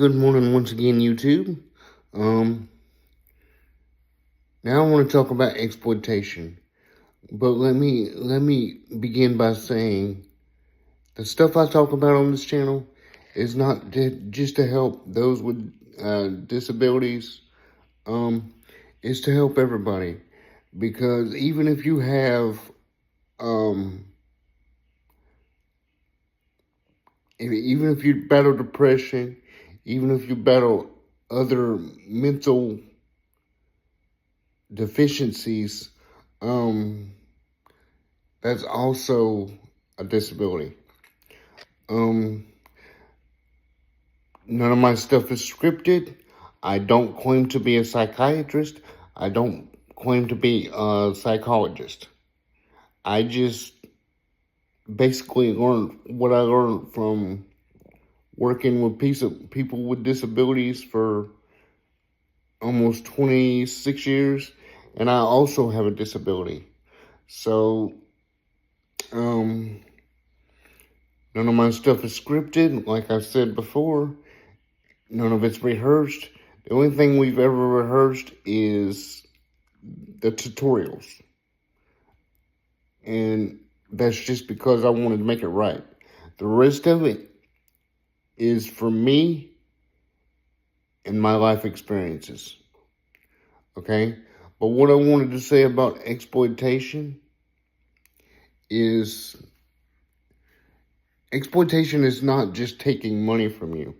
Good morning once again, YouTube. Um, Now I want to talk about exploitation, but let me begin by saying the stuff I talk about on this channel is not just to help those with disabilities. Um, it's to help everybody, because even if you have um, even if you battle depression, even if you battle other mental deficiencies, um, that's also a disability. Um, None of my stuff is scripted. I don't claim to be a psychiatrist. I don't claim to be a psychologist. I just basically learned what I learned from working with people with disabilities for almost 26 years, and I also have a disability. So, none of my stuff is scripted, like I said before. None of it's rehearsed. The only thing we've ever rehearsed is the tutorials. And that's just because I wanted to make it right. The rest of it is for me and my life experiences. Okay? But what I wanted to say about exploitation is exploitation is not just taking money from you.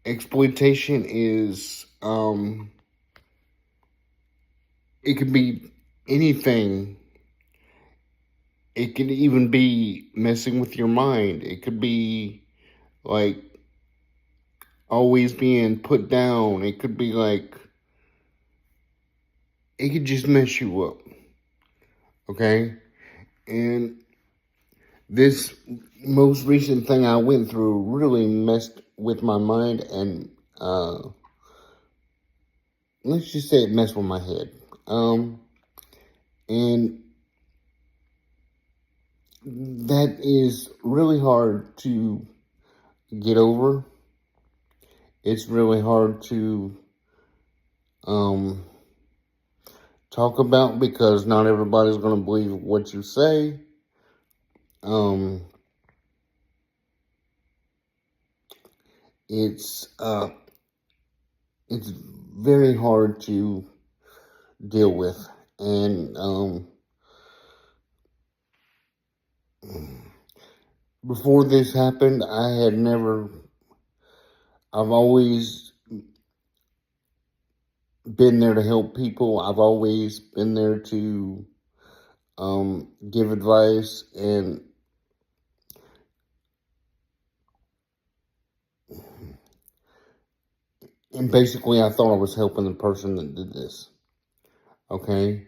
Exploitation is, it could be anything. It could even be messing with your mind. It could be like always being put down. It could be like, it could just mess you up. Okay? And this most recent thing I went through really messed with my mind, and let's just say it messed with my head. And that is really hard to get over. It's really hard to talk about, because not everybody's going to believe what you say. It's very hard to deal with, and before this happened, I've always been there to help people. I've always been there to give advice, and basically I thought I was helping the person that did this. Okay?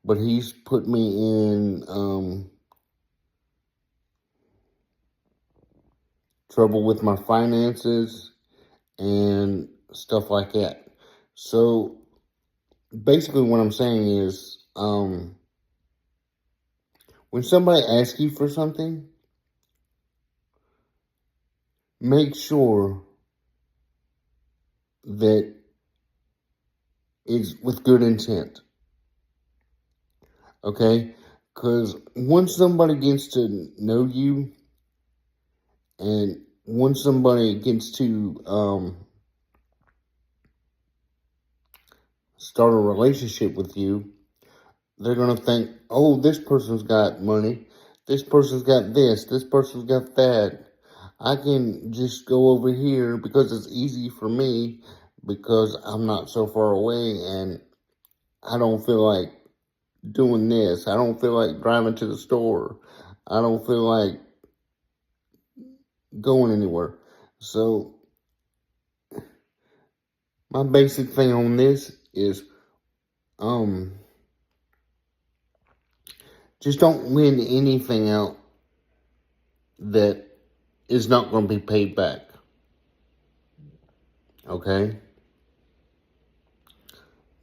But he's put me in trouble with my finances and stuff like that. So basically what I'm saying is, when somebody asks you for something, make sure that it's with good intent. Okay? Because once somebody gets to know you, and once somebody gets to start a relationship with you, they're going to think, oh, this person's got money, this person's got this person's got that. I can just go over here because it's easy for me, because I'm not so far away, and I don't feel like doing this. I don't feel like driving to the store. I don't feel like going anywhere. So my basic thing on this is, just don't lend anything out that is not going to be paid back. Okay?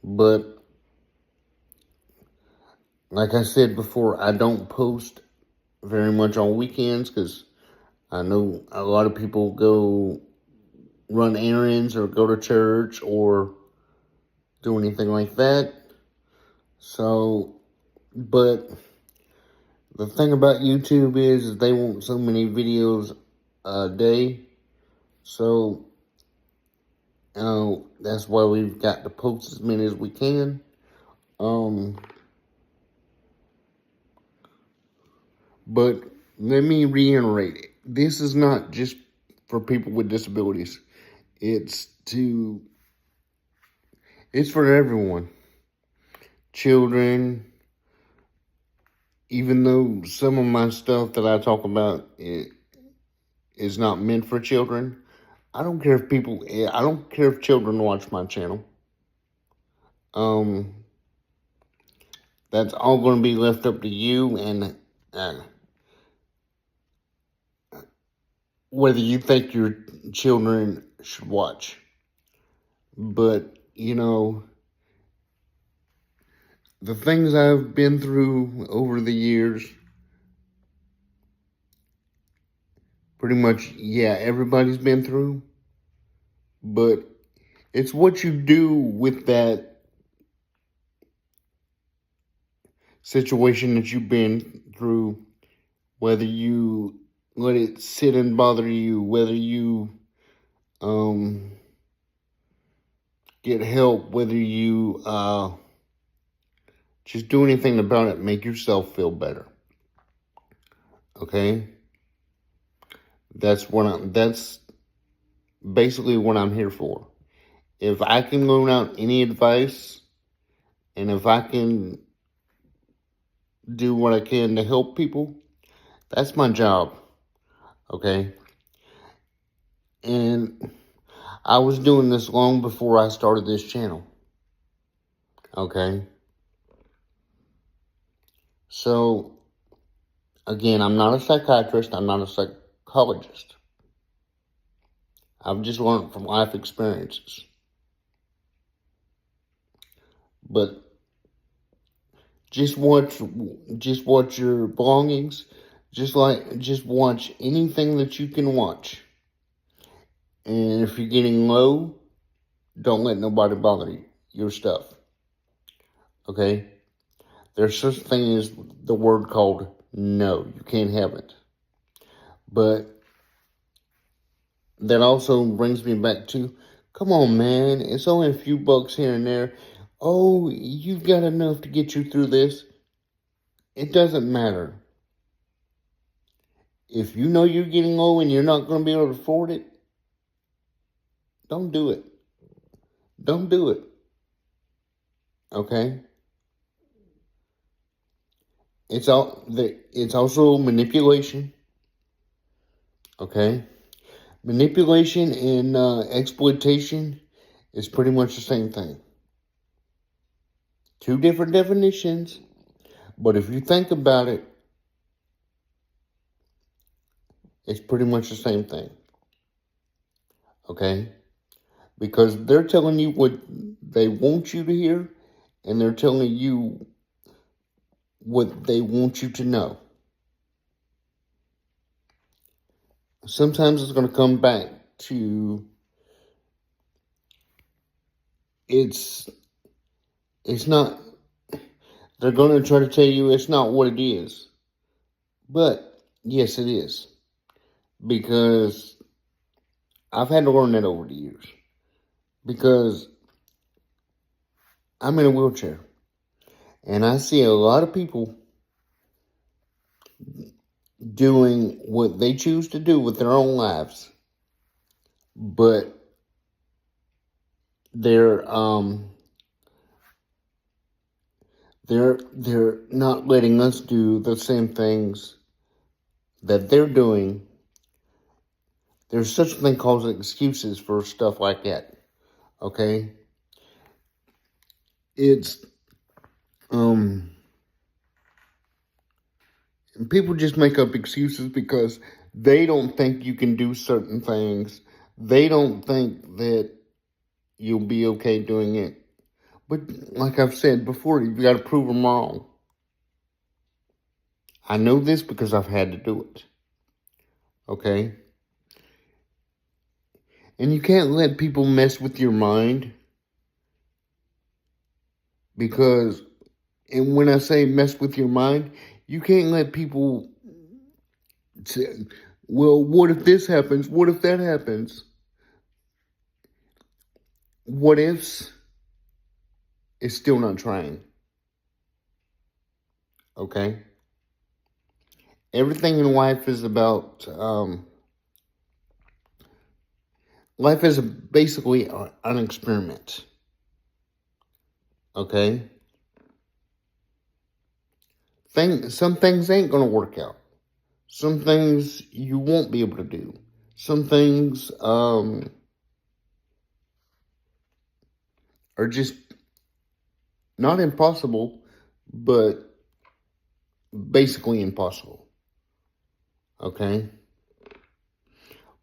But like I said before, I don't post very much on weekends, because I know a lot of people go run errands or go to church or do anything like that. So, but the thing about YouTube is they want so many videos a day. So, that's why we've got to post as many as we can. But let me reiterate, this is not just for people with disabilities. It's for everyone. Children, even though some of my stuff that I talk about is not meant for children, I don't care if children watch my channel. That's all going to be left up to you and whether you think your children should watch. But, the things I've been through over the years, pretty much, yeah, everybody's been through. But it's what you do with that situation that you've been through, whether you let it sit and bother you, whether you get help, whether you just do anything about it, make yourself feel better. Okay? That's basically what I'm here for. If I can loan out any advice, and if I can do what I can to help people, that's my job. Okay? And I was doing this long before I started this channel. Okay? So, again, I'm not a psychiatrist. I'm not a psychologist. I've just learned from life experiences. But just watch your belongings. Just watch anything that you can watch. And if you're getting low, don't let nobody bother your stuff. Okay? There's such a thing as the word called no. You can't have it. But that also brings me back to, come on, man. It's only a few bucks here and there. Oh, you've got enough to get you through this. It doesn't matter. If you know you're getting low and you're not going to be able to afford it, don't do it. Don't do it. Okay? It's also manipulation. Okay? Manipulation and exploitation is pretty much the same thing. Two different definitions, but if you think about it, it's pretty much the same thing. Okay? Because they're telling you what they want you to hear, and they're telling you what they want you to know. Sometimes it's going to come back to it's not, they're going to try to tell you it's not what it is. But yes, it is. Because I've had to learn that over the years. Because I'm in a wheelchair. And I see a lot of people doing what they choose to do with their own lives. But they're not letting us do the same things that they're doing. There's such a thing called excuses for stuff like that. Okay? It's people just make up excuses because they don't think you can do certain things. They don't think that you'll be okay doing it. But like I've said before, you've got to prove them wrong. I know this because I've had to do it. Okay? And you can't let people mess with your mind because, and when I say mess with your mind, you can't let people say, well, what if this happens? What if that happens? What ifs is still not trying. Okay? Everything in life is about, life is basically an experiment. Okay? Some things ain't going to work out. Some things you won't be able to do. Some things are just not impossible, but basically impossible. Okay?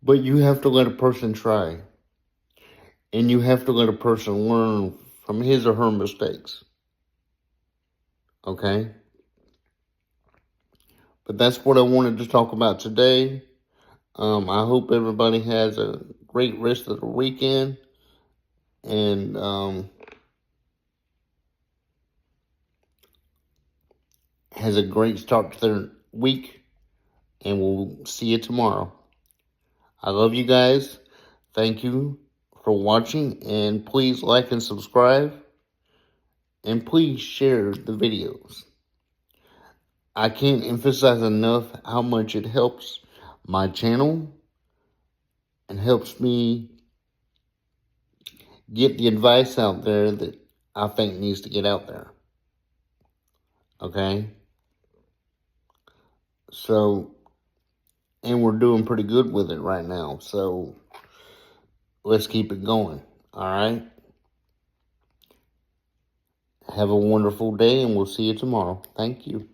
But you have to let a person try. And you have to let a person learn from his or her mistakes. Okay? But that's what I wanted to talk about today. I hope everybody has a great rest of the weekend. And has a great start to their week. And we'll see you tomorrow. I love you guys. Thank you for watching. And please like and subscribe. And please share the videos. I can't emphasize enough how much it helps my channel and helps me get the advice out there that I think needs to get out there. Okay? So, and we're doing pretty good with it right now. So, let's keep it going. All right? Have a wonderful day, and we'll see you tomorrow. Thank you.